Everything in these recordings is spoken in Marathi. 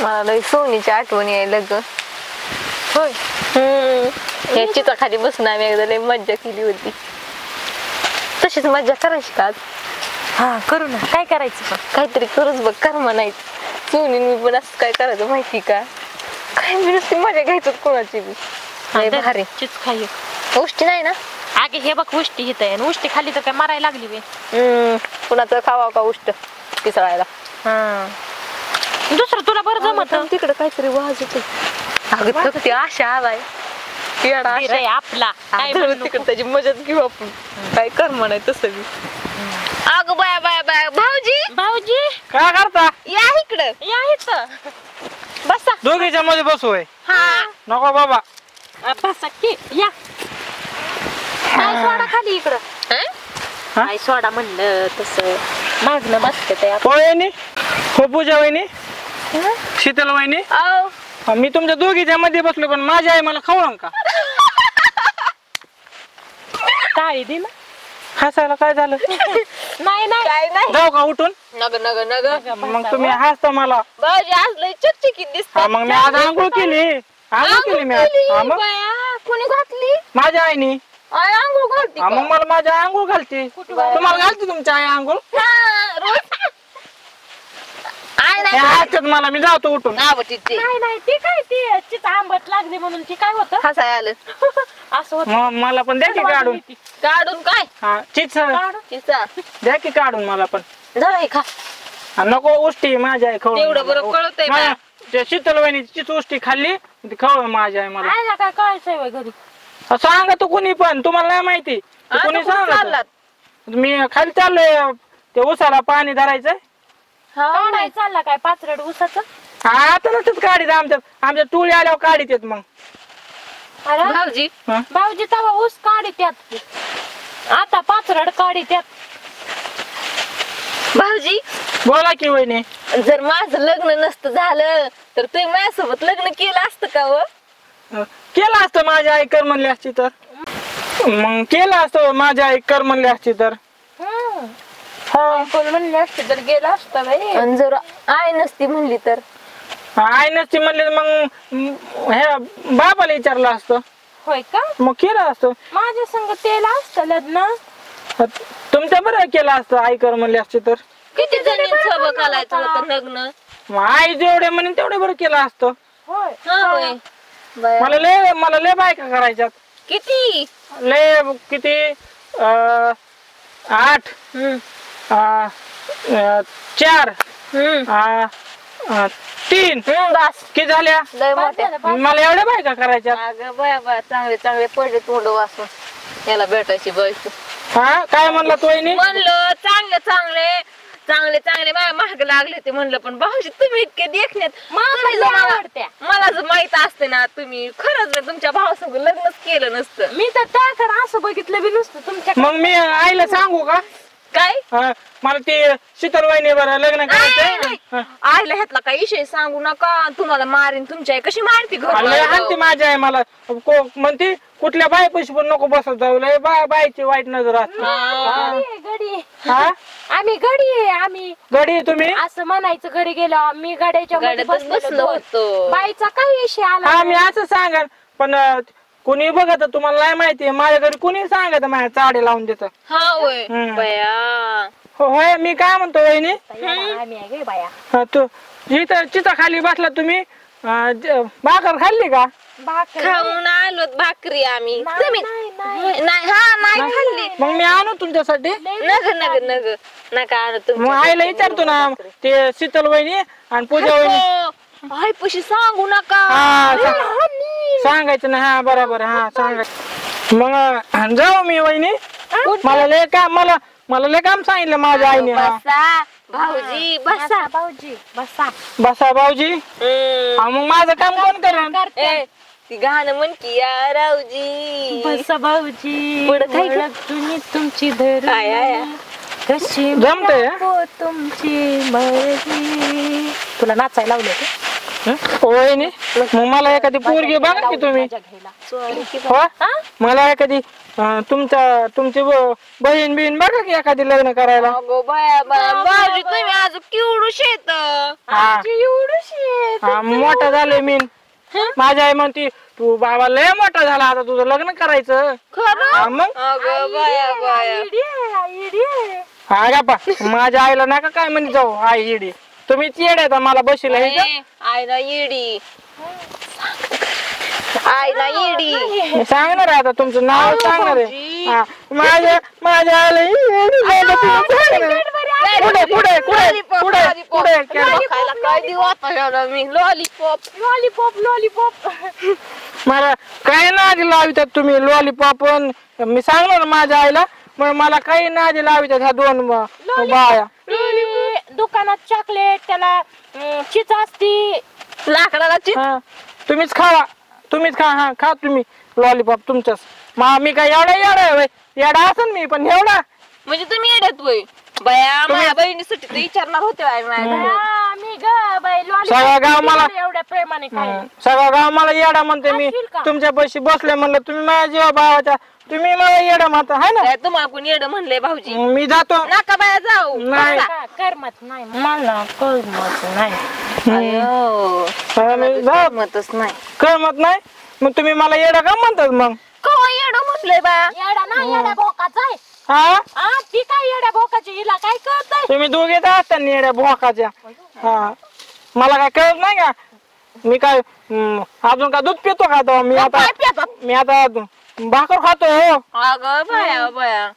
मला लई सोनीची आठवण यायला ग. होय. या चित्राखाली बसून आम्ही एकदा लई मज्जा केली होती. तशीच मज्जा करायची का आज? हा करू ना. काय करायचं पण? काहीतरी करूच बघ. कर म्हणायचं. सोनी मी पण असं काय करायचं माहिती का? काय मी नुसती मजा घ्यायचं कोणाची बी. भारी चिच खाई. गोष्टी नाही ना. आगे हे बघ उष्टी हित आहे. उष्टी खाली तर काय मारायला लागली बे. कुणाचं खावा का उष्ट पिसळायला. हा दुसरं तुला बरं जमत. तिकडे काहीतरी वाजत. अगं ते आशा आलाय आपला तिकडे त्याची मजाच घेऊ आपण. काय कर म्हणाय तसं बी. अगं बाया बाया बाया. भाऊजी भाऊजी काय करता? या इकडं. या इथं बसा. दोघीच्या मध्ये बसू होय. हा नको बाबा. बसा की या. काय सोडा खाली इकडं. काय सोडा म्हणलं तसं मागणं बसते ते. हो वहिनी. हो पूजा वहिनी. शीतल वहिनी. मी तुमच्या दोघीच्या मध्ये बसलो पण माझी आई मला खाऊ का? काय दे ना. हसायला काय झालं? नाही नाही काय नाही. जाऊ का उठून? नग नग नग. मग तुम्ही हसता मला. भाऊजी आज लय चकचकीत दिसत. मग मी आज आंघोळ केली. आंघोळ केली मी आज. कोणी घातली? माझ्या आईनी. आय आंघोळ घालती. मग मला माझ्या आंघोळ घालते. तुम्हाला घालते तुमच्या आई आंघोळ? हसतात मला. मी जातो उठून. नाही नाही ती काय ती चित आंबट लागली म्हणून ती काय होतं हसाय आलं असं होत. मला पण द्या की काढून. काढून काय? हा चिच तिचा द्या की काढून मला पण. झालंय खा. नको उष्टी माझी आई खाऊ. तेवढं बरं कळतंय ना. त्या शीतल वहिनीची चिच उष्टी खाल्ली ती खाऊ माझी आई मला. आयला काय कळायचंय वय घरी. सांगा तू कुणी पण. तुम्हाला नाही माहिती. कुणी सांगा. मी खाली चाललोय ते उसाला पाणी धरायचंय. नाही चालला काय पाचरड उसाचं. आता नसत काढीत आमच्या टोळी आल्यावर काढीत येत. मग भाऊजी भाऊजी तवा ऊस काढी त्यात. आता पाचरड काढी त्यात. भाऊजी बोला की वहिनी. जर माझं लग्न नसतं झालं तर तुम्ही माझ्यासोबत लग्न केलं असतं का? व केलं असतं माझी आई कर म्हणली असती तर. मग केलं असतं माझ्या आई कर म्हणली असती तर. कोण म्हणले असते तर गेला असता बाई. आणि जर आई नसती म्हणली तर? आई नसती म्हणली मग हे बाबाला विचारलं असतं. होय का? मग केलं असतं. माझ्या संग तेला असतं लग्न. तुमच्या बरं केलं असतं आई कर म्हणली असती तर. किती जणींसोबत घालायचं होतं लग्न. मग आई जेवढे म्हणेन तेवढे बरं केलं असतं. होय मला लय बायका करायच्यात. किती? लय किती 8 4 3 बस किती झाल्या? लय मोठ्या. मला एवढ्या बायका करायच्या. अगं बाया बाया चांगले चांगले पडले तोंड वाचून याला भेटायची बायको. हा काय म्हणला तू वहिनी? म्हणलं चांगले चांगले चांगले चांगले माझ्या महाग लागले ते म्हणलं. पण भाऊजी तुम्ही इतके देखण्यात मला जर माहित असते ना तुम्ही खरंच मी तुमच्या भावासंग लग्नच केलं नसतं. मी तर त्याकडे असं बघितलं बी नसतं तुमच्या. मग मी आईला सांगू का? काय? मला ते शीतल वहिनी बरं लग्न करायचंय. आईला ह्यातला काही विषय सांगू नका. तुम्हाला मारीन. तुमच्या आई कशी मारती घर. हाणते माझी आई मला. म्हणते कुठल्या बाई पैसे पण नको बसत जाऊ. लय बाईची वाईट नजर असते. गडी हा आम्ही गडी आहे. आम्ही गडी तुम्ही असं म्हणायचं घरी गेलो मी गाड्याच्या मध्ये गाड्यातच बसलो होतो. बाईचा काय विषय आला. हा मी असं सांगा पण कुणी बघत तुम्हाला नाही माहिती. माझ्या घरी कुणी सांगत माझ्या चाडे लावून देत. हा होय बया. होय मी काय म्हणतो वहिनी. आम्ही आहे बाया. तू इथं चिता खाली बसला तुम्ही भाकर खाल्ली का? खाऊन आलो भाकरी आम्ही. नाही हा नाही खाल्ली. मग मी आणू तुमच्यासाठी. नग नग नग नका आणू तुम्ही. मग आईला विचारतो ना ते शीतल वहिनी आणि पूजा वहिनी. आई पशी सांगू नका. सांगायचं ना. हा बरोबर. हा सांगायचं. मग जाऊ मी वहिनी. मला लय काम सांगितलं माझ्या आईने. बसा भाऊजी बसा. भाऊजी बसा. बसा भाऊजी. मग माझं काम कोण करेल? ती गाणं म्हण की या राऊजी. बसा भाऊजी. पुढं काय तुम्ही तुमची धर कशी जमतंय तुमची मर्जी. तुला नाचायला लावलं वहिनी. मग मला एखादी पोरगी बघा की तुम्ही. हो मला एखादी तुमची बहीण बिहीण बघा की एखादी लग्न करायला. अगो बाया बाया भाऊजी तुम्ही आज केवढू शेत. हा, मोठा झाले मी. माझी आई म्हणती तू बाबा लय मोठा झाला आता तुझं लग्न करायचं. हा, मग अगं बाया बाया. हा का पा माझ्या आईला नका काय म्हणे जाऊ आई येडी तुम्ही येड्यात मला बशीला आईला येडी. आईला येडी. सांगणार आहे आता तुमचं नाव सांगणार आहे. हा, माझ्या आईला येडी झालं तुम्ही सांगणार. पुढे पुढे पुढे पुढे पुढे खायला काय देऊ आता ह्याला मी? लॉलीपॉप. Lollipop lollipop. मला काय नादी लावितात तुम्ही लॉलीपॉप. मी सांगणार माझ्या आईला मग मला काही नादी लावितात ह्या दोन बाया. दुकानात चॉकलेट त्याला चिच असती लाकडाला चिप. हा, तुम्हीच खावा तुम्हीच खा. हा खा तुम्ही लॉलीपॉप तुमच्याच. मी काय एवढा येडा असेल मी पण एवढा म्हणजे तुम्ही येड्यात होय बया. माझ्या बहिणीसाठी तर विचारणार होते बाई माझ्या. मी ग बाई सगळं गाव मला एवढ्या प्रेमाने काय सगळं गाव मला येडा म्हणते. मी असतील का? तुमच्या पैसे बसले म्हणलं तुम्ही माझ्या जीवा भावाच्या तुम्ही मला येडा म्हणता है ना. काय तुम्हाला कोण येडं म्हणलंय भाऊजी? मी जातो. नका बाया जाऊ. नाही करमत नाही मला करमत नाही. अयो, मी जात मतच नाही. करमत नाही मग तुम्ही मला येडा का म्हणतात मग. कवा येडं म्हटलंय बाया? येडा नाही येड्या भोकाचा आहे. हा ती काय येड्या भोकाची हिला काय कळत तुम्ही दोघे तर असता येड्या भोकाच्या. हा मला काय कळत नाही का. मी काय अजून का दूध पितो का तो मी आता. काय पितात? मी आता भाकर खातो. हो अगं बाया बाया.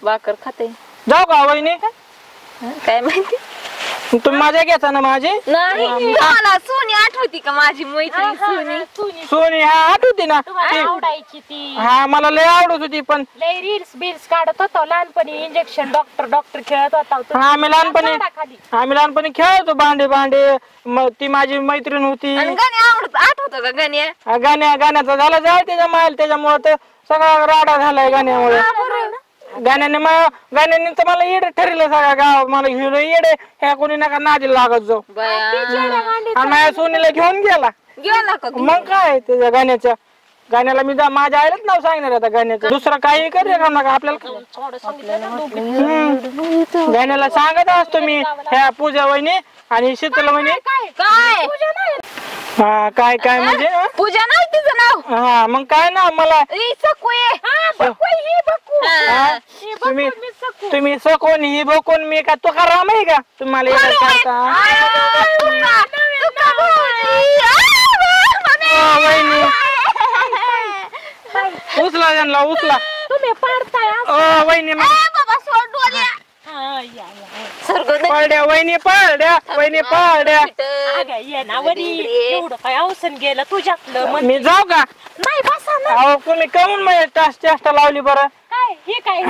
भाकर खाते. जाऊ का वहिनी काय माहिती. तुम्ही माझ्या घ्यायचा ना माझी. नाही मला सोनी आठवती का माझी मैत्रीण सोनी? सोनी हा आठवती ना ती. आवडायची ती हा मला लय आवडत होती पण लय रील्स बिल्स काढत होतो लहानपणी. इंजेक्शन डॉक्टर खेळत होता तो. हा आम्ही लहानपणी खेळतो भांडे. मग ती माझी मैत्रीण होती. आणि गाणे आठवतं का गाणे? गाण्याचा झाला जाय त्याच्या मायल त्याच्यामुळे तर सगळा राडा झालाय गाण्यामुळे. गाण्याने तर मला येडे ठरलं सगळं गाव. मला हिरो येडे ह्या कोणी नका नादी लागत जाऊ. आणि माझ्या सोनीला घेऊन गेला. गेला का? मग काय त्याच्या गाण्याला मी माझ्या आईलाच नाव सांगणार आता गाण्याचं. दुसरं काही कर का नका आपल्याला. गाण्याला सांगत असतो मी ह्या पूजा वहिनी आणि शीतल वहिनी. काय हा काय काय म्हणजे पूजा नाही तिचं नाव? हा मग काय ना मला तुम्ही सकून ही बकून मी का तुकाराम आहे का तुम्हाला येडं करता. वहिनी उचला त्यांना उचला. तुम्ही पाडताय वहिनी पळड्या वहिनी पळड्या. ये ना वरी एवढं काय अवसन गेलं तुझ्यातलं. मी जाऊ का? नाही बसा ना. अहो तुम्ही कमून माझ्या चेष्टा लावली बरं. काय हे काय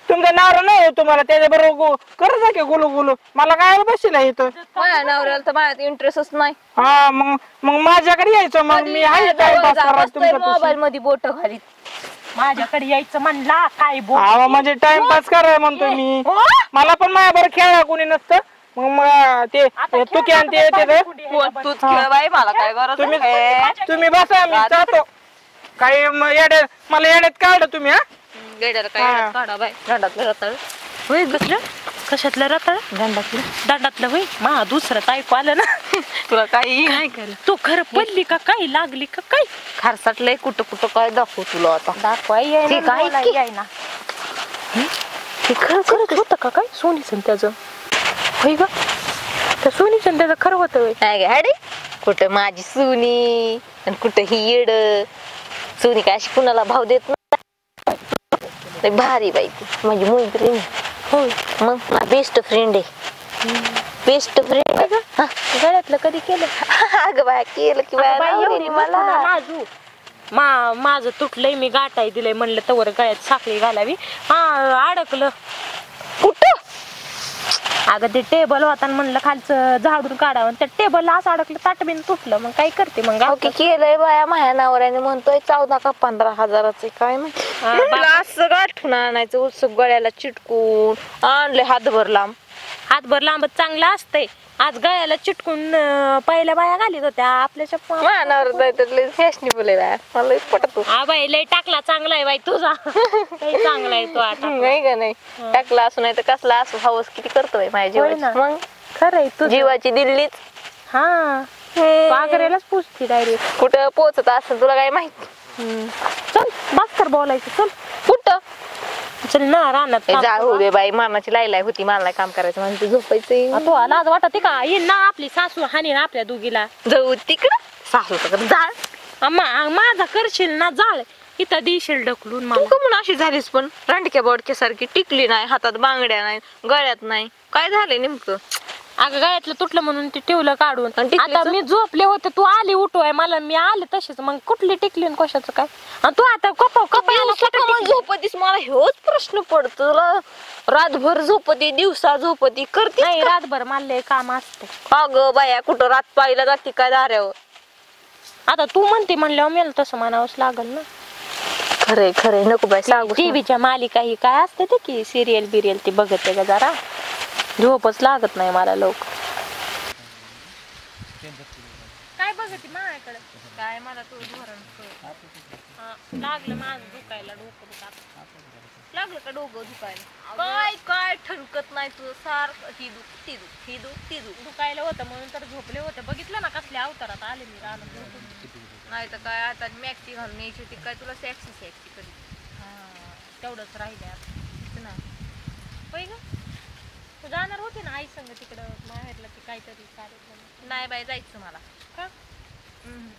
तुमचं नाव नाही तुम्हाला त्याच्या बरोबर करत जा की गुलू मला काय बसेल इथं. माझ्या नवऱ्याला तर माझ्यात इंटरेस्टच नाही. हा मग माझ्याकडे यायचं मग मी आहे टाइमपास करा तुमच्या मोबाईल मध्ये बोट घालीत. माझ्याकडे यायचं म्हणला काय बोल. हा म्हणजे टाइमपास कराय म्हणतो मी. मला पण माझ्या बरं खेळा कोणी नसतं. मग ते तू कॅन ते तूच खेळ बाई. मला काय गरज आहे? तुम्ही बसा मी जातो. काही मला येड्यात काढ तुम्ही. हा गेड्याला काय काढा बाई. दंडातलं रताळ होय. कसलं कशातलं रताळ? दंडातलं होय. मा दुसरं ऐकू आलं ना. तुला काही नाही केलं. तू खरं पडली का काही लागली का काही? खारसाटलंय कुठं काय दाखव तुला आता. दाखवाय ना ते खरं करत होतं का काय सोनीचं त्याचं होय ग. त्या सोनीचं त्याचं खरं होतं काय हाडे. कुठं माझी सुनी आणि कुठं ही येड. सुनी काय अशी कुणाला भाव देत नाही. भारी बाई ती माझी मैत्रीण. होय मग बेस्ट फ्रेंड आहे. बेस्ट फ्रेंड गळ्यातलं कधी केलं? अगं बाय केलं की बाय मला. माझं तुटलंय मी गाठाय दिलंय म्हणलं तवर गळ्यात साखळी घालावी. अडकलं कुठं? अगं ते टेबल होता म्हणलं खालचं झाडून काढावं. त्या टेबलला असं अडकलं ताटबीन तुटलं. मग काय करते मग ओके केलंय बाया माझ्या नवऱ्याने म्हणतोय 14 का 15,000च काय माहिती. असं गाठून आणायचं उत्सुक गळ्याला चिटकून आणले हातभर लांब. हातभर लांबत चांगलं असतंय. आज गळ्याला चिटकून पहिल्या बाया घालीत होत्या आपल्याच्या. माझ्या नवरा फॅशनेबल आहे बाया. मला पटतो. हा बाई लय टाकला चांगला आहे बाई तुझा. लय चांगला आहे तो आता. नाही का नाही टाकला असू नाही तर कसला असू हवस किती करतो बाई माझ्या जीवाची. मग खरंय तू जीवाची दिल्लीच हा तू आग्र्यालाच पोचते डायरेक्ट. कुठं पोहोचत असं तुला काय माहिती? चल बस तर बोलायचं. चल कुठं चल ना रानात. जाऊ दे बाई, मामाची लाईलाई होती, मला काम करायचं म्हणजे झोपायचं. तू लाज वाटते का? येईल ना आपली सासू हानी ना आपल्या दोघीला. जाऊ तिकडं सासू जाळ. माझा करशील ना जाळ इथं देशील ढकलून तू मला. का म्हणून अशी झालीस पण रांडक्या बोडक्या सारखी? टिकली नाही, हातात बांगड्या नाही, गळ्यात नाही, काय झालंय नेमकं? अगं गळ्यातलं तुटलं म्हणून ते ठेवलं काढून. आणि टिकलीचं? आता मी झोपले होते, तू आली उठवाय मला, मी आले तशीच. मग कुठली टिकली आणि कशाचं काय? आणि तू आता झोपतीस? मला हेच प्रश्न पडतो. तुला रातभर झोपती, दिवसा झोपती, करते नाही रातभर मला लय काम असते. अगं बाया, कुठं रात पाहिला जाते काय दाऱ्यावर? आता तू म्हणते म्हणल्यावर मला तसं म्हणावंच लागल ना. खरे खरे नको बाय सांगू. टीव्हीच्या मालिका ही काय असते ते की सिरियल बिरियल ती बघते का जरा? झोपच लागत नाही मला लवकर. काय बघते माझ्याकडे? काय मला तू धोरण लागलं माझं दुखायला, डोकं लागलं का डोकं दुखायला? काय काय ठणकत नाही तुझं सारखं. ही दुख ती दुख, ही दुख ती दुख. दुखायला होतं म्हणून तर झोपले होते. बघितलं ना कसल्या अवतारात आले मी रानात. नाही तर काय आता मॅक्सी घालून यायची होती काय तुला? सॅक्सी सॅक्सी कधी तेवढंच राहिले आता नाही. होय ग, तू जाणार होती ना आई संग तिकडं माहेरला ते काहीतरी कार्यक्रम? नाही बाई जायचं मला. का?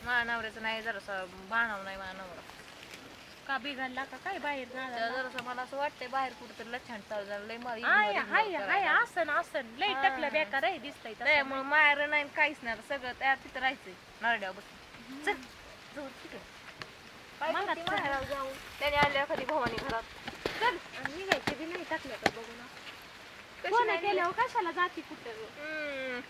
माझ्या नवऱ्याचं नाही, जरासा भाणाव नाही माझा नवरा. का बिघडला का काय बाहेर जाणार? जरासं मला असं वाटतंय बाहेर कुठेतरी लक्षण चालू झालं. लय हाय आसन लय टकलं बेकार आहे दिसतंय तसं. मग माहेर नाही काहीच नाही, सगळं तयार तिथं राहायचंय नरड्यावर बसून. चल जाऊ तिकडे. काय मला करते माहेरावर जाऊन? त्याने आल्या कधी भवानी घरात. चल आणि निघायचे बी नाही टाकलं तर बघू ना. कशी कोण नाही केल्यावर कशाला जाती कुठं?